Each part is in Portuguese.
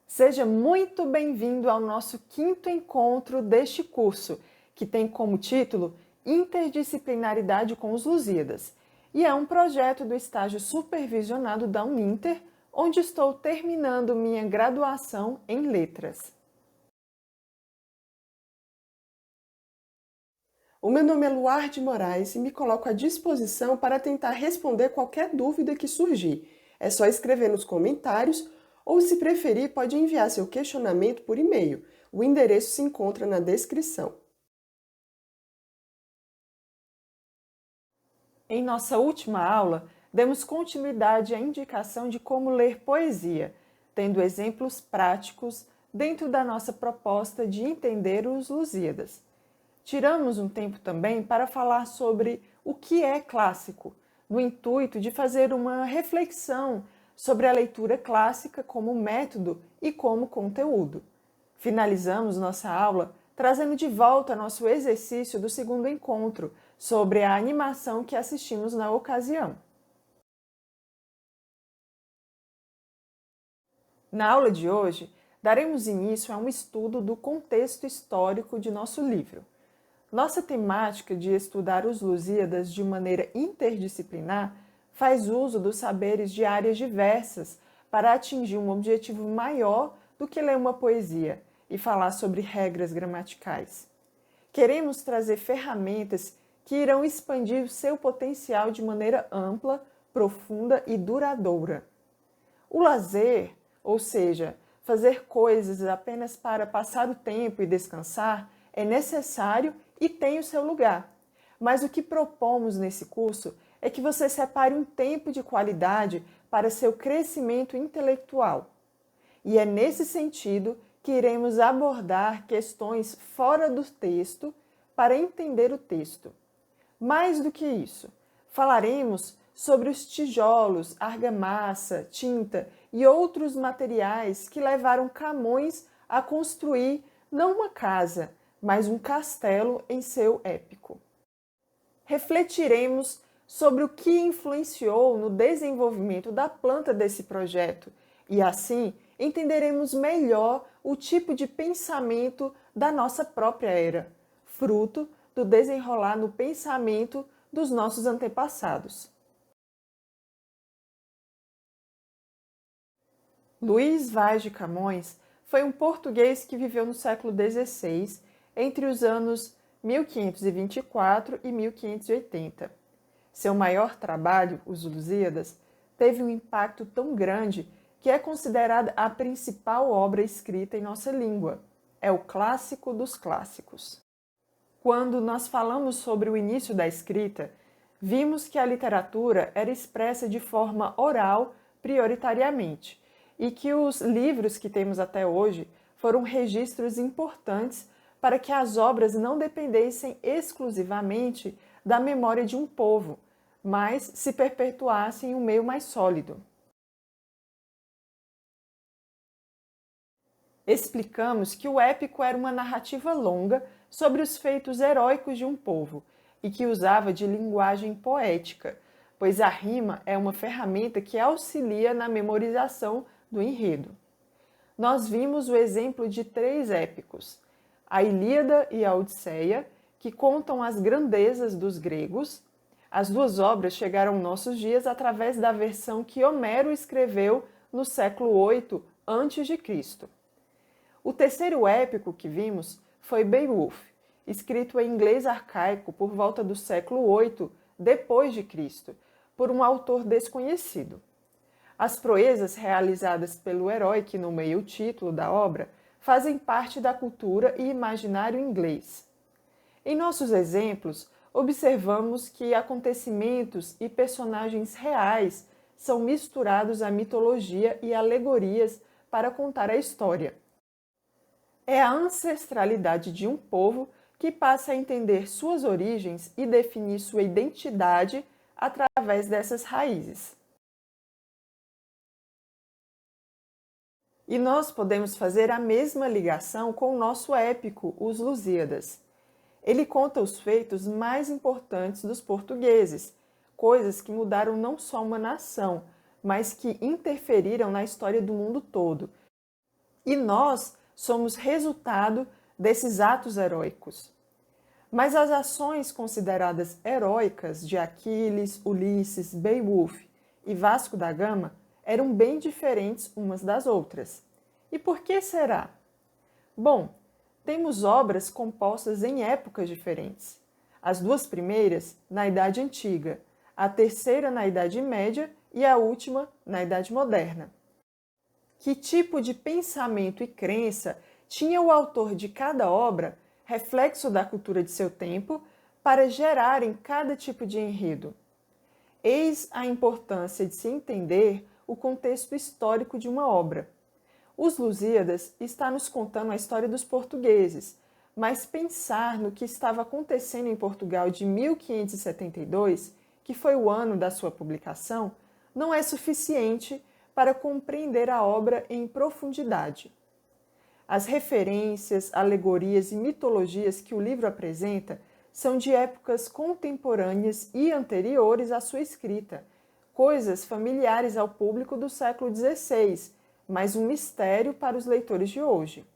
Seja muito bem-vindo ao nosso quinto encontro deste curso, que tem como título Interdisciplinaridade com os Lusíadas, e é um projeto do estágio supervisionado da Uninter, onde estou terminando minha graduação em Letras. O meu nome é Luarde Moraes e me coloco à disposição para tentar responder qualquer dúvida que surgir. É só escrever nos comentários ou, se preferir, pode enviar seu questionamento por e-mail. O endereço se encontra na descrição. Em nossa última aula, demos continuidade à indicação de como ler poesia, tendo exemplos práticos dentro da nossa proposta de entender os Lusíadas. Tiramos um tempo também para falar sobre o que é clássico, no intuito de fazer uma reflexão sobre a leitura clássica como método e como conteúdo. Finalizamos nossa aula trazendo de volta nosso exercício do segundo encontro sobre a animação que assistimos na ocasião. Na aula de hoje, daremos início a um estudo do contexto histórico de nosso livro. Nossa temática de estudar os Lusíadas de maneira interdisciplinar faz uso dos saberes de áreas diversas para atingir um objetivo maior do que ler uma poesia e falar sobre regras gramaticais. Queremos trazer ferramentas que irão expandir o seu potencial de maneira ampla, profunda e duradoura. O lazer, ou seja, fazer coisas apenas para passar o tempo e descansar, é necessário e tem o seu lugar. Mas o que propomos nesse curso é que você separe um tempo de qualidade para seu crescimento intelectual. E é nesse sentido que iremos abordar questões fora do texto para entender o texto. Mais do que isso, falaremos sobre os tijolos, argamassa, tinta e outros materiais que levaram Camões a construir não uma casa, mas um castelo em seu épico. Refletiremos sobre o que influenciou no desenvolvimento da planta desse projeto e, assim, entenderemos melhor o tipo de pensamento da nossa própria era, fruto do desenrolar no pensamento dos nossos antepassados. Luís Vaz de Camões foi um português que viveu no século XVI, entre os anos 1524 e 1580. Seu maior trabalho, Os Lusíadas, teve um impacto tão grande que é considerada a principal obra escrita em nossa língua. É o clássico dos clássicos. Quando nós falamos sobre o início da escrita, vimos que a literatura era expressa de forma oral prioritariamente e que os livros que temos até hoje foram registros importantes para que as obras não dependessem exclusivamente da memória de um povo, mas se perpetuassem em um meio mais sólido. Explicamos que o épico era uma narrativa longa sobre os feitos heróicos de um povo e que usava de linguagem poética, pois a rima é uma ferramenta que auxilia na memorização do enredo. Nós vimos o exemplo de 3 épicos, a Ilíada e a Odisseia, que contam as grandezas dos gregos. As 2 obras chegaram aos nossos dias através da versão que Homero escreveu no século VIII a.C. O terceiro épico que vimos foi Beowulf, escrito em inglês arcaico por volta do século VIII depois de Cristo, por um autor desconhecido. As proezas realizadas pelo herói que nomeia o título da obra fazem parte da cultura e imaginário inglês. Em nossos exemplos, observamos que acontecimentos e personagens reais são misturados à mitologia e alegorias para contar a história. É a ancestralidade de um povo que passa a entender suas origens e definir sua identidade através dessas raízes. E nós podemos fazer a mesma ligação com o nosso épico, Os Lusíadas. Ele conta os feitos mais importantes dos portugueses, coisas que mudaram não só uma nação, mas que interferiram na história do mundo todo, e nós somos resultado desses atos heróicos. Mas as ações consideradas heróicas de Aquiles, Ulisses, Beowulf e Vasco da Gama eram bem diferentes umas das outras. E por que será? Bom, temos obras compostas em épocas diferentes. As duas primeiras na Idade Antiga, a terceira na Idade Média e a última na Idade Moderna. Que tipo de pensamento e crença tinha o autor de cada obra, reflexo da cultura de seu tempo, para gerar em cada tipo de enredo? Eis a importância de se entender o contexto histórico de uma obra. Os Lusíadas está nos contando a história dos portugueses, mas pensar no que estava acontecendo em Portugal de 1572, que foi o ano da sua publicação, não é suficiente para compreender a obra em profundidade. As referências, alegorias e mitologias que o livro apresenta são de épocas contemporâneas e anteriores à sua escrita, coisas familiares ao público do século XVI, mas um mistério para os leitores de hoje.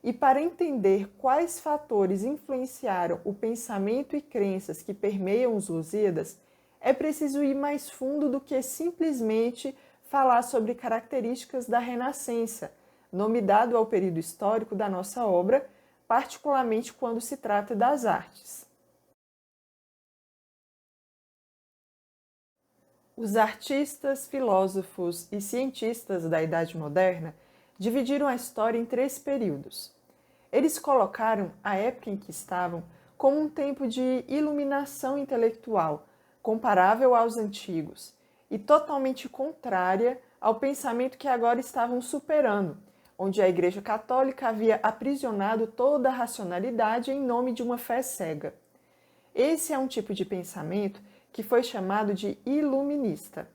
E para entender quais fatores influenciaram o pensamento e crenças que permeiam os Lusíadas, é preciso ir mais fundo do que simplesmente falar sobre características da Renascença, nome dado ao período histórico da nossa obra, particularmente quando se trata das artes. Os artistas, filósofos e cientistas da Idade Moderna dividiram a história em 3 períodos. Eles colocaram a época em que estavam como um tempo de iluminação intelectual, comparável aos antigos, e totalmente contrária ao pensamento que agora estavam superando, onde a Igreja Católica havia aprisionado toda a racionalidade em nome de uma fé cega. Esse é um tipo de pensamento que foi chamado de iluminista,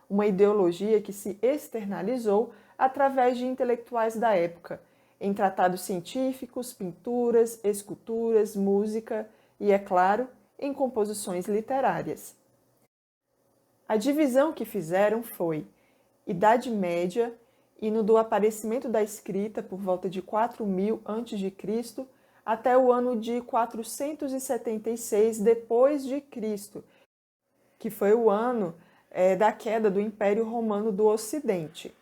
uma ideologia que se externalizou através de intelectuais da época, em tratados científicos, pinturas, esculturas, música e, é claro, em composições literárias. A divisão que fizeram foi Idade Média, indo do aparecimento da escrita por volta de 4000 a.C. até o ano de 476 depois de Cristo, que foi o ano da queda do Império Romano do Ocidente.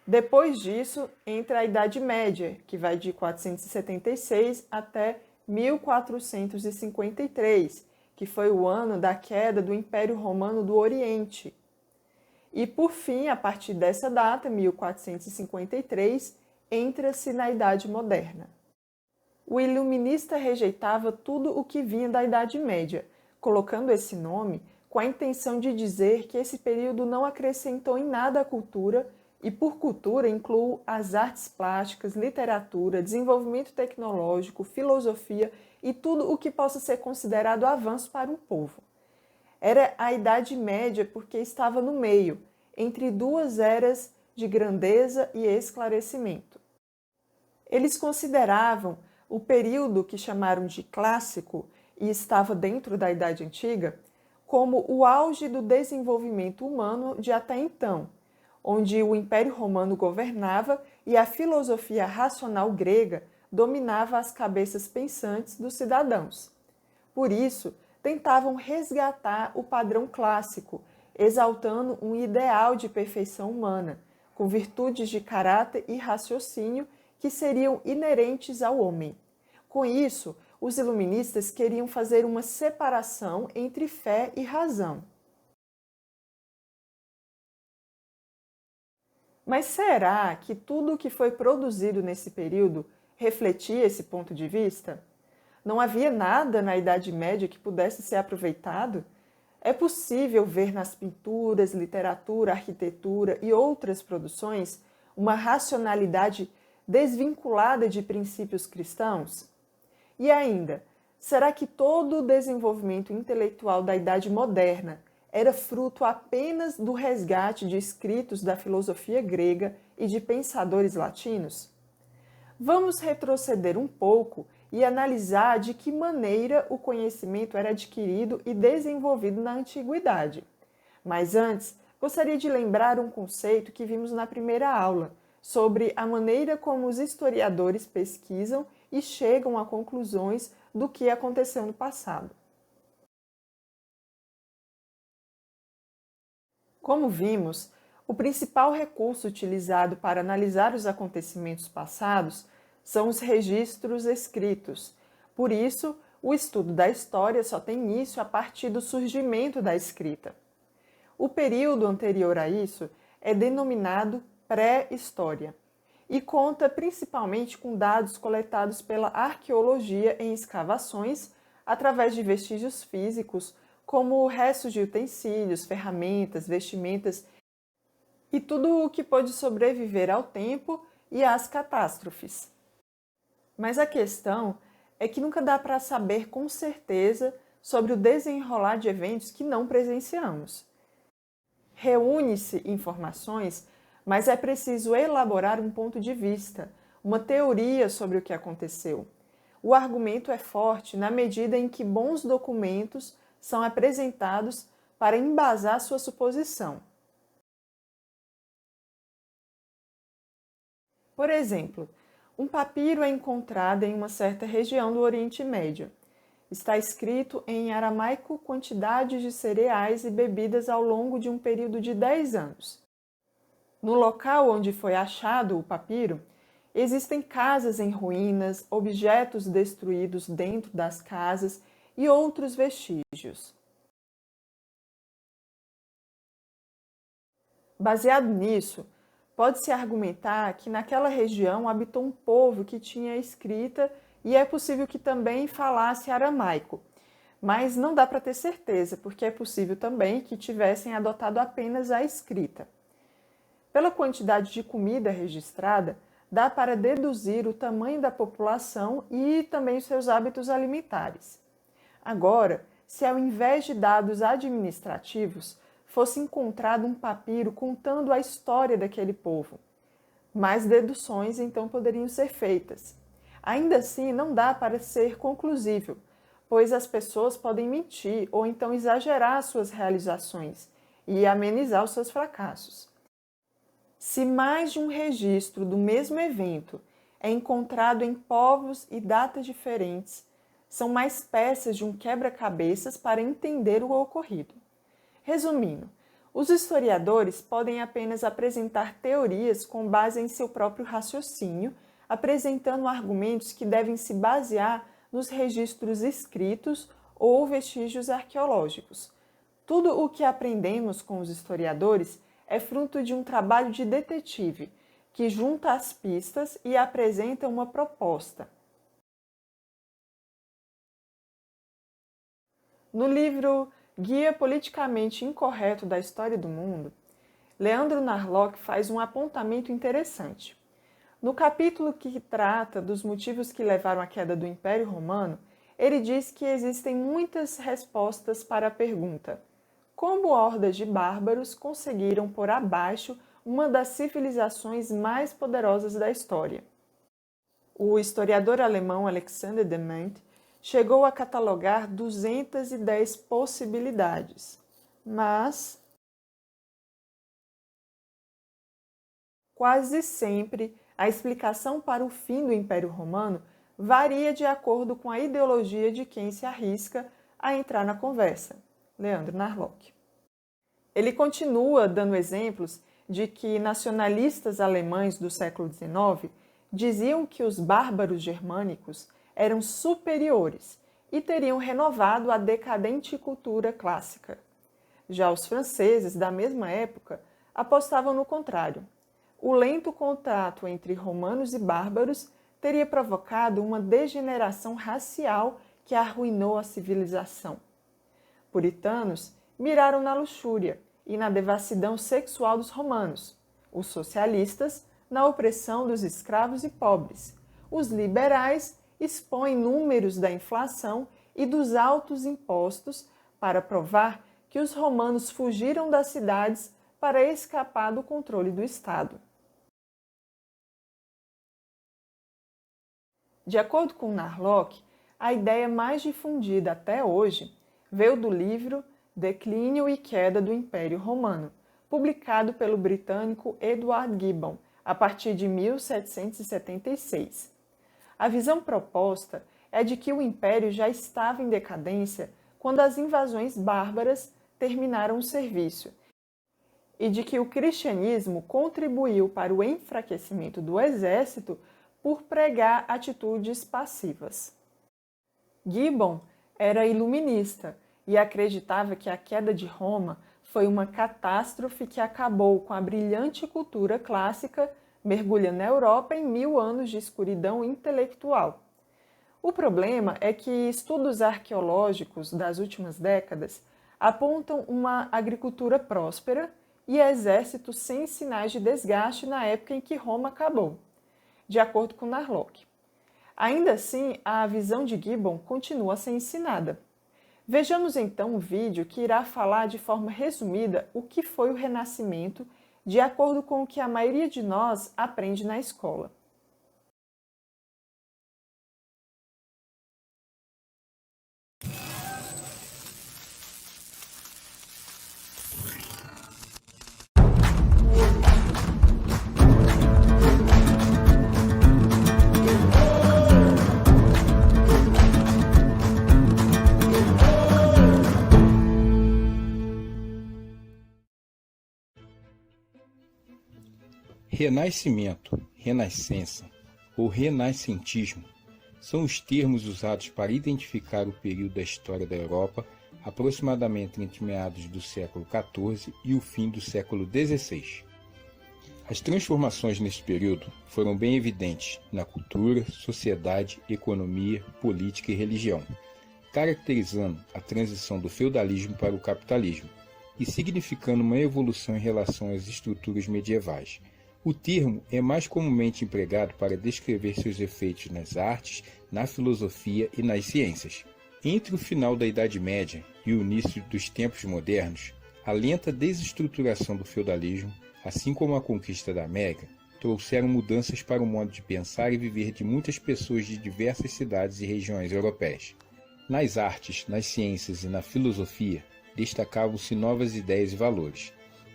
Depois disso, entra a Idade Média, que vai de 476 até 1453, que foi o ano da queda do Império Romano do Oriente. E, por fim, a partir dessa data, 1453, entra-se na Idade Moderna. O iluminista rejeitava tudo o que vinha da Idade Média, colocando esse nome com a intenção de dizer que esse período não acrescentou em nada à cultura, e por cultura incluo as artes plásticas, literatura, desenvolvimento tecnológico, filosofia e tudo o que possa ser considerado avanço para um povo. Era a Idade Média porque estava no meio, entre duas eras de grandeza e esclarecimento. Eles consideravam o período que chamaram de clássico e estava dentro da Idade Antiga como o auge do desenvolvimento humano de até então, onde o Império Romano governava e a filosofia racional grega dominava as cabeças pensantes dos cidadãos. Por isso, tentavam resgatar o padrão clássico, exaltando um ideal de perfeição humana, com virtudes de caráter e raciocínio que seriam inerentes ao homem. Com isso, os iluministas queriam fazer uma separação entre fé e razão. Mas será que tudo o que foi produzido nesse período refletia esse ponto de vista? Não havia nada na Idade Média que pudesse ser aproveitado? É possível ver nas pinturas, literatura, arquitetura e outras produções uma racionalidade desvinculada de princípios cristãos? E ainda, será que todo o desenvolvimento intelectual da Idade Moderna era fruto apenas do resgate de escritos da filosofia grega e de pensadores latinos? Vamos retroceder um pouco e analisar de que maneira o conhecimento era adquirido e desenvolvido na antiguidade. Mas antes, gostaria de lembrar um conceito que vimos na primeira aula, sobre a maneira como os historiadores pesquisam e chegam a conclusões do que aconteceu no passado. Como vimos, o principal recurso utilizado para analisar os acontecimentos passados são os registros escritos. Por isso, o estudo da história só tem início a partir do surgimento da escrita. O período anterior a isso é denominado pré-história e conta principalmente com dados coletados pela arqueologia em escavações através de vestígios físicos, como restos de utensílios, ferramentas, vestimentas e tudo o que pôde sobreviver ao tempo e às catástrofes. Mas a questão é que nunca dá para saber com certeza sobre o desenrolar de eventos que não presenciamos. Reúne-se informações, mas é preciso elaborar um ponto de vista, uma teoria sobre o que aconteceu. O argumento é forte na medida em que bons documentos são apresentados para embasar sua suposição. Por exemplo, um papiro é encontrado em uma certa região do Oriente Médio. Está escrito em aramaico quantidades de cereais e bebidas ao longo de um período de 10 anos. No local onde foi achado o papiro, existem casas em ruínas, objetos destruídos dentro das casas e outros vestígios. Baseado nisso, pode-se argumentar que naquela região habitou um povo que tinha escrita e é possível que também falasse aramaico, mas não dá para ter certeza, porque é possível também que tivessem adotado apenas a escrita. Pela quantidade de comida registrada, dá para deduzir o tamanho da população e também os seus hábitos alimentares. Agora, se ao invés de dados administrativos, fosse encontrado um papiro contando a história daquele povo, mais deduções então poderiam ser feitas. Ainda assim, não dá para ser conclusivo, pois as pessoas podem mentir ou então exagerar suas realizações e amenizar os seus fracassos. Se mais de um registro do mesmo evento é encontrado em povos e datas diferentes, são mais peças de um quebra-cabeças para entender o ocorrido. Resumindo, os historiadores podem apenas apresentar teorias com base em seu próprio raciocínio, apresentando argumentos que devem se basear nos registros escritos ou vestígios arqueológicos. Tudo o que aprendemos com os historiadores é fruto de um trabalho de detetive, que junta as pistas e apresenta uma proposta. No livro Guia Politicamente Incorreto da História do Mundo, Leandro Narlock faz um apontamento interessante. No capítulo que trata dos motivos que levaram à queda do Império Romano, ele diz que existem muitas respostas para a pergunta: como hordas de bárbaros conseguiram pôr abaixo uma das civilizações mais poderosas da história? O historiador alemão Alexander Dement chegou a catalogar 210 possibilidades, mas quase sempre a explicação para o fim do Império Romano varia de acordo com a ideologia de quem se arrisca a entrar na conversa. Leandro Narlock. Ele continua dando exemplos de que nacionalistas alemães do século XIX diziam que os bárbaros germânicos eram superiores e teriam renovado a decadente cultura clássica. Já os franceses, da mesma época, apostavam no contrário. O lento contato entre romanos e bárbaros teria provocado uma degeneração racial que arruinou a civilização. Puritanos miraram na luxúria e na devassidão sexual dos romanos, os socialistas na opressão dos escravos e pobres, os liberais expõem números da inflação e dos altos impostos para provar que os romanos fugiram das cidades para escapar do controle do Estado. De acordo com Narlock, a ideia mais difundida até hoje veio do livro Declínio e Queda do Império Romano, publicado pelo britânico Edward Gibbon, a partir de 1776. A visão proposta é de que o Império já estava em decadência quando as invasões bárbaras terminaram o serviço e de que o cristianismo contribuiu para o enfraquecimento do exército por pregar atitudes passivas. Gibbon era iluminista e acreditava que a queda de Roma foi uma catástrofe que acabou com a brilhante cultura clássica, mergulhando a Europa em 1000 anos de escuridão intelectual. O problema é que estudos arqueológicos das últimas décadas apontam uma agricultura próspera e exércitos sem sinais de desgaste na época em que Roma acabou, de acordo com Narlock. Ainda assim, a visão de Gibbon continua a ser ensinada. Vejamos então um vídeo que irá falar de forma resumida o que foi o Renascimento, de acordo com o que a maioria de nós aprende na escola. Renascimento, renascença ou renascentismo são os termos usados para identificar o período da história da Europa aproximadamente entre meados do século XIV e o fim do século XVI. As transformações nesse período foram bem evidentes na cultura, sociedade, economia, política e religião, caracterizando a transição do feudalismo para o capitalismo e significando uma evolução em relação às estruturas medievais. O termo é mais comumente empregado para descrever seus efeitos nas artes, na filosofia e nas ciências. Entre o final da Idade Média e o início dos tempos modernos, a lenta desestruturação do feudalismo, assim como a conquista da América, trouxeram mudanças para o modo de pensar e viver de muitas pessoas de diversas cidades e regiões europeias. Nas artes, nas ciências e na filosofia, destacavam-se novas ideias e valores.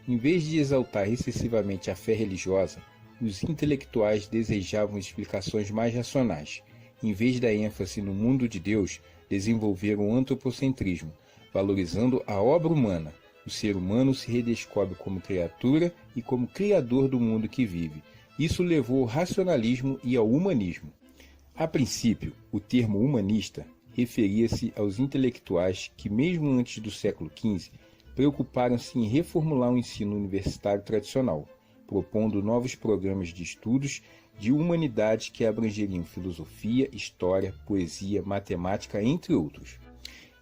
Em vez de exaltar excessivamente a fé religiosa, os intelectuais desejavam explicações mais racionais. Em vez da ênfase no mundo de Deus, desenvolveram o antropocentrismo, valorizando a obra humana. O ser humano se redescobre como criatura e como criador do mundo que vive. Isso levou ao racionalismo e ao humanismo. A princípio, o termo humanista referia-se aos intelectuais que, mesmo antes do século XV, preocuparam-se em reformular o ensino universitário tradicional, propondo novos programas de estudos de humanidades que abrangeriam filosofia, história, poesia, matemática, entre outros.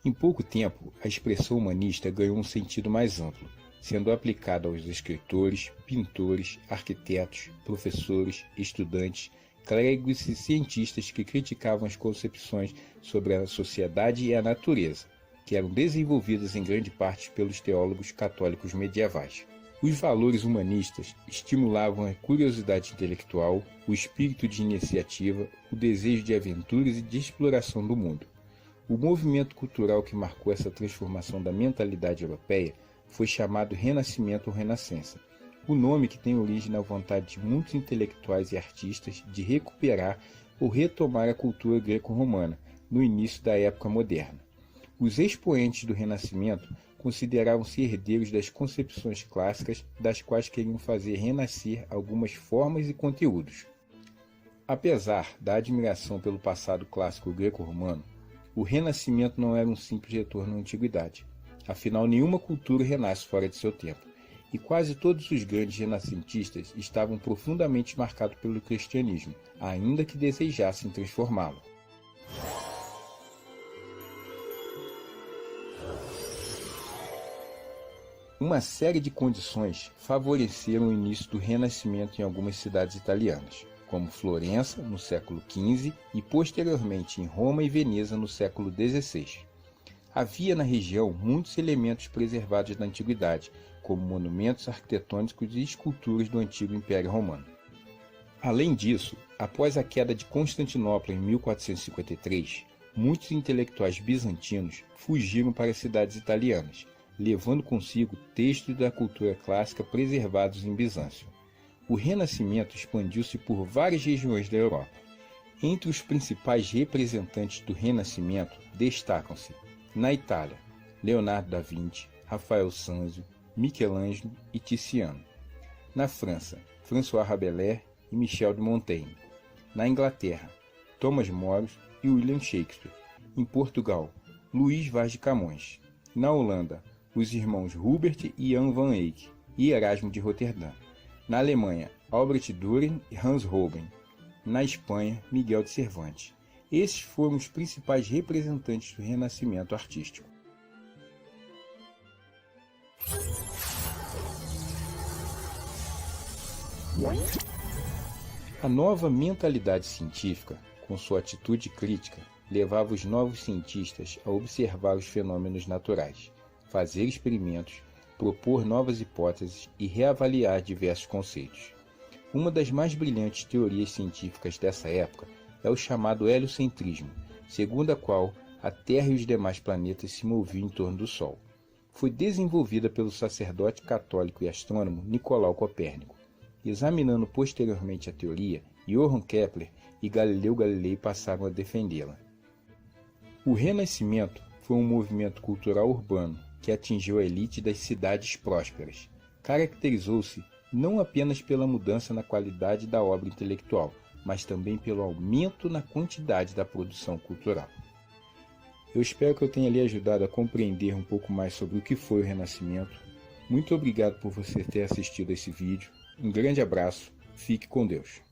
Em pouco tempo, a expressão humanista ganhou um sentido mais amplo, sendo aplicada aos escritores, pintores, arquitetos, professores, estudantes, clérigos e cientistas que criticavam as concepções sobre a sociedade e a natureza, que eram desenvolvidas em grande parte pelos teólogos católicos medievais. Os valores humanistas estimulavam a curiosidade intelectual, o espírito de iniciativa, o desejo de aventuras e de exploração do mundo. O movimento cultural que marcou essa transformação da mentalidade europeia foi chamado Renascimento ou Renascença, o nome que tem origem na vontade de muitos intelectuais e artistas de recuperar ou retomar a cultura greco-romana no início da época moderna. Os expoentes do Renascimento consideravam-se herdeiros das concepções clássicas, das quais queriam fazer renascer algumas formas e conteúdos. Apesar da admiração pelo passado clássico greco-romano, o Renascimento não era um simples retorno à antiguidade. Afinal, nenhuma cultura renasce fora de seu tempo, e quase todos os grandes renascentistas estavam profundamente marcados pelo cristianismo, ainda que desejassem transformá-lo. Uma série de condições favoreceram o início do Renascimento em algumas cidades italianas, como Florença, no século XV, e posteriormente em Roma e Veneza, no século XVI. Havia na região muitos elementos preservados da antiguidade, como monumentos arquitetônicos e esculturas do antigo Império Romano. Além disso, após a queda de Constantinopla em 1453, muitos intelectuais bizantinos fugiram para as cidades italianas, levando consigo textos da cultura clássica preservados em Bizâncio. O Renascimento expandiu-se por várias regiões da Europa. Entre os principais representantes do Renascimento destacam-se, na Itália, Leonardo da Vinci, Rafael Sanzio, Michelangelo e Tiziano. Na França, François Rabelais e Michel de Montaigne. Na Inglaterra, Thomas More e William Shakespeare. Em Portugal, Luís Vaz de Camões. Na Holanda, os irmãos Hubert e Jan van Eyck e Erasmo de Roterdã. Na Alemanha, Albrecht Dürer e Hans Holbein. Na Espanha, Miguel de Cervantes. Esses foram os principais representantes do Renascimento artístico. A nova mentalidade científica, com sua atitude crítica, levava os novos cientistas a observar os fenômenos naturais, fazer experimentos, propor novas hipóteses e reavaliar diversos conceitos. Uma das mais brilhantes teorias científicas dessa época é o chamado heliocentrismo, segundo a qual a Terra e os demais planetas se moviam em torno do Sol. Foi desenvolvida pelo sacerdote católico e astrônomo Nicolau Copérnico. Examinando posteriormente a teoria, Johann Kepler e Galileu Galilei passaram a defendê-la. O Renascimento foi um movimento cultural urbano que atingiu a elite das cidades prósperas. Caracterizou-se não apenas pela mudança na qualidade da obra intelectual, mas também pelo aumento na quantidade da produção cultural. Eu espero que eu tenha lhe ajudado a compreender um pouco mais sobre o que foi o Renascimento. Muito obrigado por você ter assistido a esse vídeo. Um grande abraço, fique com Deus.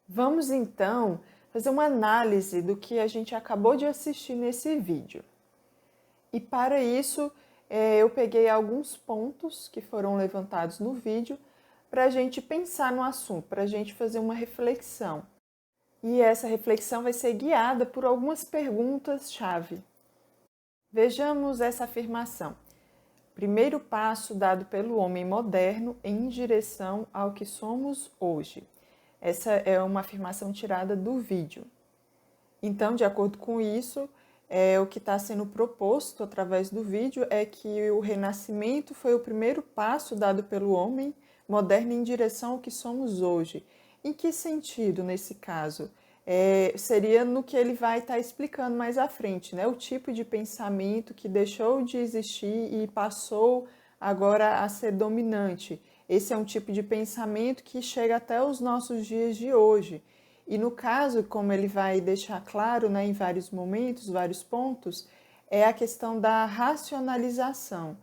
Vamos então fazer uma análise do que a gente acabou de assistir nesse vídeo. E para isso, eu peguei alguns pontos que foram levantados no vídeo para a gente pensar no assunto, para a gente fazer uma reflexão. E essa reflexão vai ser guiada por algumas perguntas-chave. Vejamos essa afirmação. Primeiro passo dado pelo homem moderno em direção ao que somos hoje. Essa é uma afirmação tirada do vídeo. Então, de acordo com isso, o que está sendo proposto através do vídeo é que o Renascimento foi o primeiro passo dado pelo homem moderno em direção ao que somos hoje. Em que sentido, nesse caso? Seria no que ele vai estar explicando mais à frente, né? O tipo de pensamento que deixou de existir e passou agora a ser dominante. Esse é um tipo de pensamento que chega até os nossos dias de hoje. E no caso, como ele vai deixar claro, né, em vários momentos, vários pontos, é a questão da racionalização.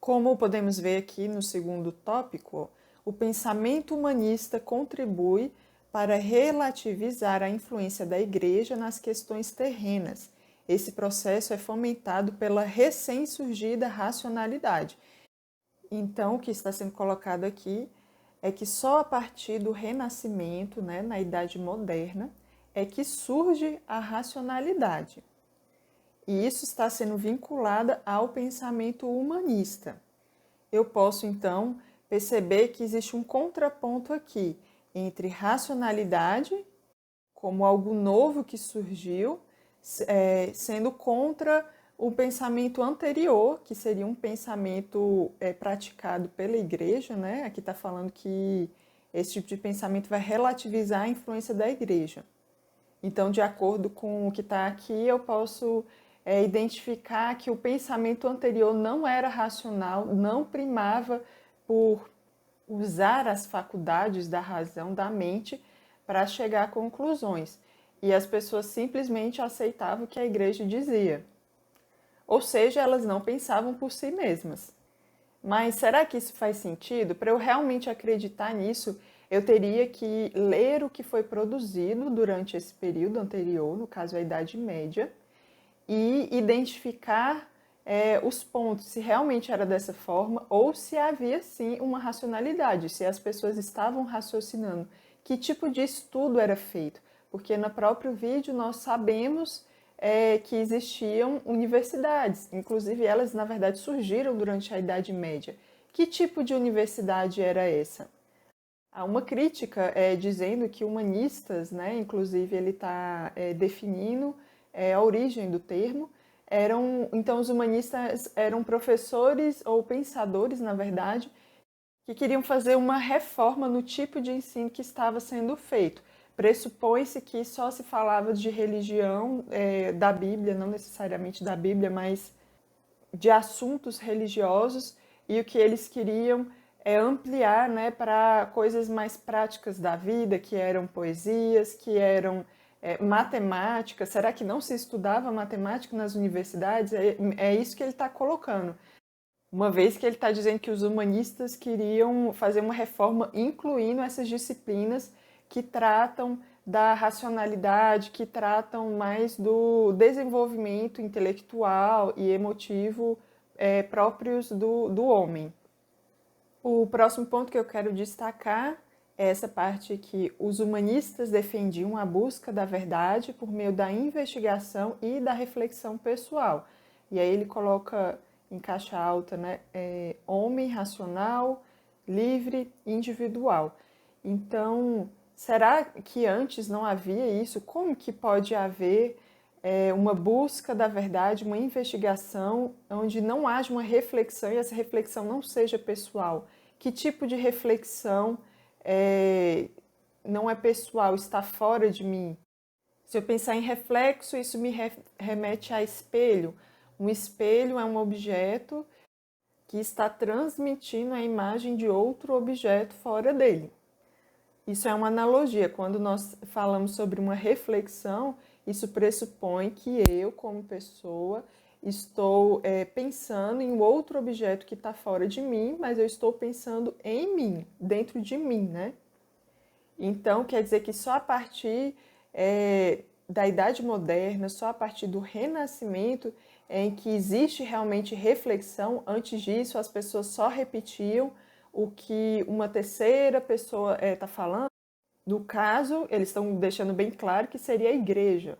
Como podemos ver aqui no segundo tópico, o pensamento humanista contribui para relativizar a influência da Igreja nas questões terrenas. Esse processo é fomentado pela recém-surgida racionalidade. Então, o que está sendo colocado aqui é que só a partir do Renascimento, né, na Idade Moderna, é que surge a racionalidade. E isso está sendo vinculado ao pensamento humanista. Eu posso, então, perceber que existe um contraponto aqui entre racionalidade, como algo novo que surgiu, sendo contra o pensamento anterior, que seria um pensamento praticado pela Igreja, né? Aqui está falando que esse tipo de pensamento vai relativizar a influência da Igreja. Então, de acordo com o que está aqui, eu posso identificar que o pensamento anterior não era racional, não primava por usar as faculdades da razão, da mente, para chegar a conclusões. E as pessoas simplesmente aceitavam o que a Igreja dizia. Ou seja, elas não pensavam por si mesmas. Mas será que isso faz sentido? Para eu realmente acreditar nisso, eu teria que ler o que foi produzido durante esse período anterior, no caso a Idade Média, e identificar os pontos, se realmente era dessa forma ou se havia sim uma racionalidade, se as pessoas estavam raciocinando, que tipo de estudo era feito. Porque no próprio vídeo nós sabemos que existiam universidades, inclusive elas na verdade surgiram durante a Idade Média. Que tipo de universidade era essa? Há uma crítica dizendo que humanistas, né, inclusive ele está definindo a origem do termo, então os humanistas eram professores ou pensadores, na verdade, que queriam fazer uma reforma no tipo de ensino que estava sendo feito. Pressupõe-se que só se falava de religião da Bíblia, não necessariamente da Bíblia, mas de assuntos religiosos, e o que eles queriam é ampliar, né, para coisas mais práticas da vida, que eram poesias, que eram matemática. Será que não se estudava matemática nas universidades? É isso que ele está colocando. Uma vez que ele está dizendo que os humanistas queriam fazer uma reforma incluindo essas disciplinas que tratam da racionalidade, que tratam mais do desenvolvimento intelectual e emotivo próprios do homem. O próximo ponto que eu quero destacar é essa parte que os humanistas defendiam a busca da verdade por meio da investigação e da reflexão pessoal. E aí ele coloca em caixa alta, né, homem racional, livre, individual. Então, será que antes não havia isso? Como que pode haver uma busca da verdade, uma investigação onde não haja uma reflexão e essa reflexão não seja pessoal? Que tipo de reflexão não é pessoal, está fora de mim? Se eu pensar em reflexo, isso me remete a espelho. Um espelho é um objeto que está transmitindo a imagem de outro objeto fora dele. Isso é uma analogia. Quando nós falamos sobre uma reflexão, isso pressupõe que eu, como pessoa, estou pensando em um outro objeto que está fora de mim, mas eu estou pensando em mim, dentro de mim, né? Então, quer dizer que só a partir da Idade Moderna, só a partir do Renascimento, em que existe realmente reflexão. Antes disso, as pessoas só repetiam o que uma terceira pessoa está falando. No caso, eles estão deixando bem claro que seria a igreja.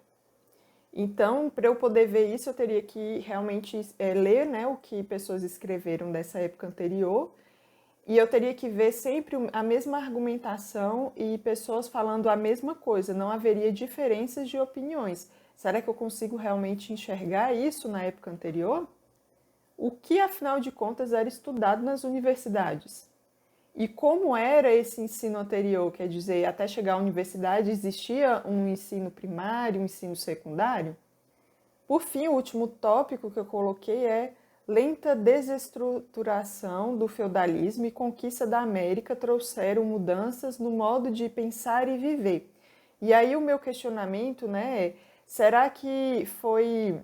Então, para eu poder ver isso, eu teria que realmente ler, né, o que pessoas escreveram dessa época anterior, e eu teria que ver sempre a mesma argumentação e pessoas falando a mesma coisa, não haveria diferenças de opiniões. Será que eu consigo realmente enxergar isso na época anterior? O que, afinal de contas, era estudado nas universidades? E como era esse ensino anterior? Quer dizer, até chegar à universidade existia um ensino primário, um ensino secundário? Por fim, o último tópico que eu coloquei é lenta desestruturação do feudalismo e conquista da América trouxeram mudanças no modo de pensar e viver. E aí o meu questionamento, né, é, será que foi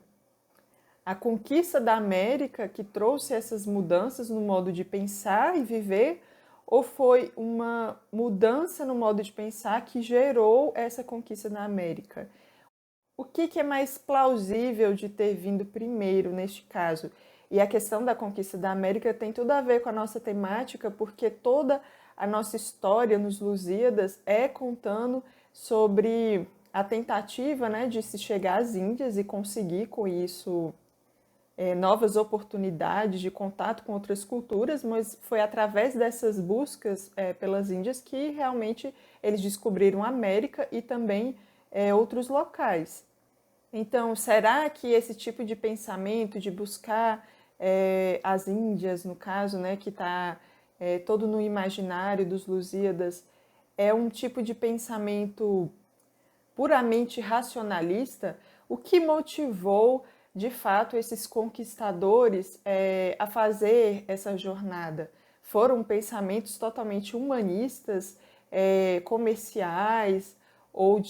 a conquista da América que trouxe essas mudanças no modo de pensar e viver, ou foi uma mudança no modo de pensar que gerou essa conquista na América? O que é mais plausível de ter vindo primeiro neste caso? E a questão da conquista da América tem tudo a ver com a nossa temática, porque toda a nossa história nos Lusíadas é contando sobre a tentativa, né, de se chegar às Índias e conseguir com isso novas oportunidades de contato com outras culturas, mas foi através dessas buscas pelas Índias que realmente eles descobriram a América e também outros locais. Então, será que esse tipo de pensamento de buscar as Índias, no caso, né, que está todo no imaginário dos Lusíadas, é um tipo de pensamento puramente racionalista? O que motivou, de fato, esses conquistadores a fazer essa jornada? Foram pensamentos totalmente humanistas, comerciais ou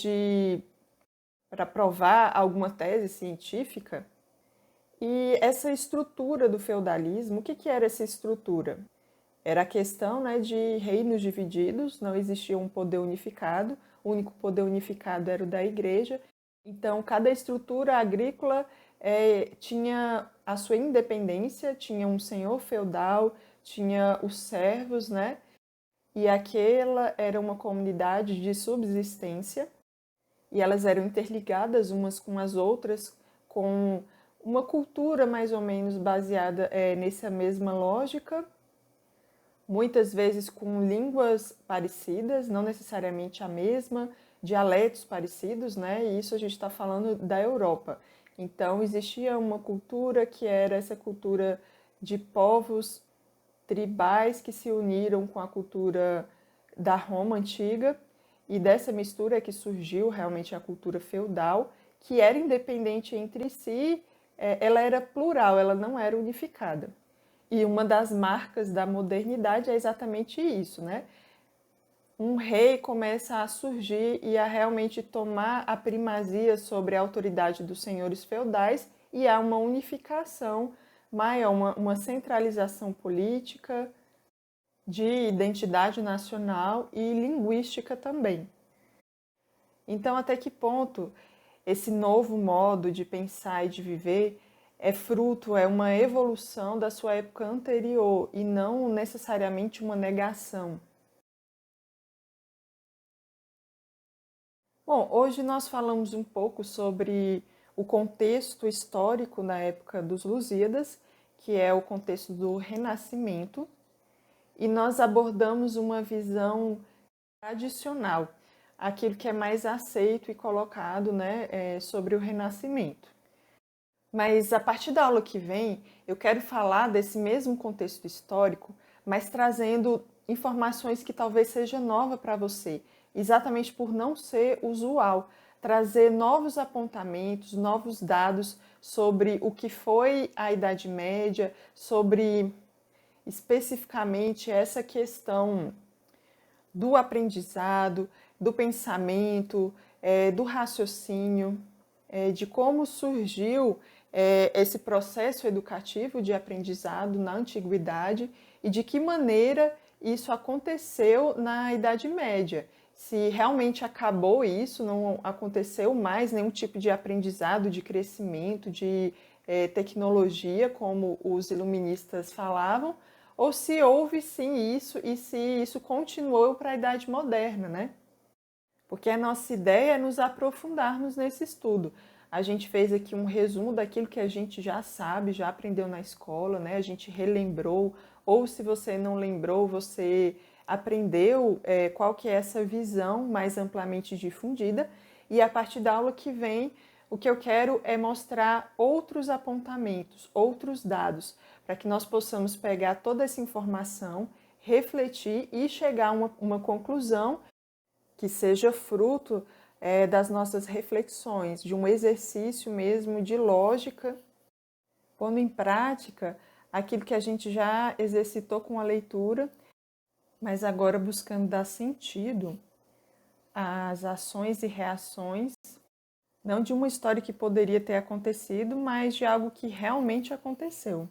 para provar alguma tese científica? E essa estrutura do feudalismo, o que era essa estrutura? Era a questão, né, de reinos divididos, não existia um poder unificado, o único poder unificado era o da igreja. Então, cada estrutura agrícola tinha a sua independência, tinha um senhor feudal, tinha os servos, né? E aquela era uma comunidade de subsistência, e elas eram interligadas umas com as outras, com uma cultura mais ou menos baseada nessa mesma lógica, muitas vezes com línguas parecidas, não necessariamente a mesma, dialetos parecidos, né? E isso a gente está falando da Europa. Então, existia uma cultura que era essa cultura de povos tribais que se uniram com a cultura da Roma antiga, e dessa mistura é que surgiu realmente a cultura feudal, que era independente entre si, ela era plural, ela não era unificada. E uma das marcas da modernidade é exatamente isso, né? Um rei começa a surgir e a realmente tomar a primazia sobre a autoridade dos senhores feudais, e há uma unificação maior, uma centralização política, de identidade nacional e linguística também. Então, até que ponto esse novo modo de pensar e de viver é fruto, é uma evolução da sua época anterior e não necessariamente uma negação? Bom, hoje nós falamos um pouco sobre o contexto histórico na época dos Lusíadas, que é o contexto do Renascimento, e nós abordamos uma visão tradicional, aquilo que é mais aceito e colocado, né, sobre o Renascimento. Mas a partir da aula que vem, eu quero falar desse mesmo contexto histórico, mas trazendo informações que talvez seja nova para você, exatamente por não ser usual, trazer novos apontamentos, novos dados sobre o que foi a Idade Média, sobre especificamente essa questão do aprendizado, do pensamento, do raciocínio, de como surgiu esse processo educativo de aprendizado na antiguidade e de que maneira isso aconteceu na Idade Média. Se realmente acabou isso, não aconteceu mais nenhum tipo de aprendizado, de crescimento, de tecnologia, como os iluministas falavam, ou se houve sim isso e se isso continuou para a Idade Moderna, né? Porque a nossa ideia é nos aprofundarmos nesse estudo. A gente fez aqui um resumo daquilo que a gente já sabe, já aprendeu na escola, né? A gente relembrou, ou se você não lembrou, você aprendeu qual que é essa visão mais amplamente difundida. E a partir da aula que vem, o que eu quero é mostrar outros apontamentos, outros dados, para que nós possamos pegar toda essa informação, refletir e chegar a uma conclusão que seja fruto das nossas reflexões, de um exercício mesmo de lógica, pondo em prática aquilo que a gente já exercitou com a leitura, mas agora buscando dar sentido às ações e reações, não de uma história que poderia ter acontecido, mas de algo que realmente aconteceu.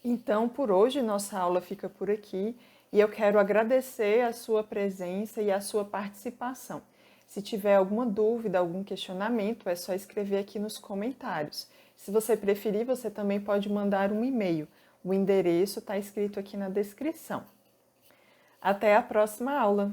Então, por hoje, nossa aula fica por aqui e eu quero agradecer a sua presença e a sua participação. Se tiver alguma dúvida, algum questionamento, é só escrever aqui nos comentários. Se você preferir, você também pode mandar um e-mail. O endereço está escrito aqui na descrição. Até a próxima aula!